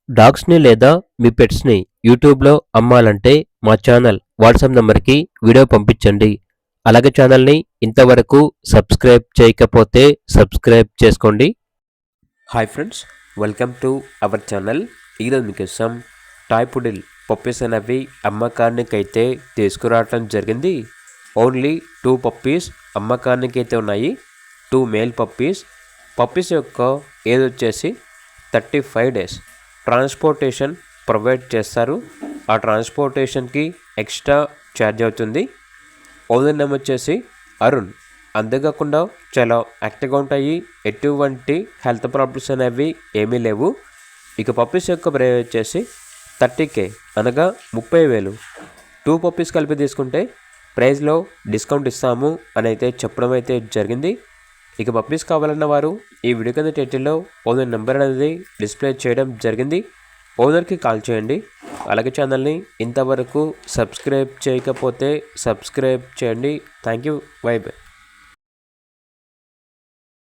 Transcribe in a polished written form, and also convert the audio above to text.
డాగ్స్‌ని లేదా మీ పెట్స్‌ని యూట్యూబ్‌లో అమ్మాలంటే మా ఛానల్ వాట్సాప్ నంబర్‌కి వీడియో పంపించండి. అలాగే ఛానల్‌ని ఇంతవరకు సబ్స్క్రైబ్ చేయకపోతే సబ్స్క్రైబ్ చేసుకోండి. Hi friends, welcome to our channel. ఈరోజు మీకోసం టాయ్ పుడిల్ పప్పీస్ అనేవి అమ్మకానికైతే తీసుకురావటం జరిగింది. ఓన్లీ 2 పప్పీస్ అమ్మకానికైతే ఉన్నాయి. 2 మేల్ పప్పీస్. పప్పీస్ యొక్క ఏజ్ వచ్చేసి 35 డేస్. ట్రాన్స్పోర్టేషన్ ప్రొవైడ్ చేస్తారు. ఆ ట్రాన్స్పోర్టేషన్కి ఎక్స్ట్రా ఛార్జ్ అవుతుంది. ఓనర్ నేమ్ వచ్చేసి అరుణ్. అంతేకాకుండా చాలా యాక్టివ్గా ఉంటాయి. ఎటువంటి హెల్త్ ప్రాబ్లమ్స్ అనేవి ఏమీ లేవు. ఇక పప్పీస్ యొక్క ప్రైస్ వచ్చేసి 30K, అనగా 30,000. 2 పప్పీస్ కలిపి తీసుకుంటే ప్రైస్లో డిస్కౌంట్ ఇస్తాము అని అయితే చెప్పడం అయితే జరిగింది. ఇక పప్పీస్ కావాలన్న వారు ఈ వీడియో కింద టైటిల్లో ఓనర్ నెంబర్ అనేది డిస్ప్లే చేయడం జరిగింది. ఓనర్కి కాల్ చేయండి. అలాగే ఛానల్ని ఇంతవరకు సబ్స్క్రైబ్ చేయకపోతే సబ్స్క్రైబ్ చేయండి. Thank you. By by.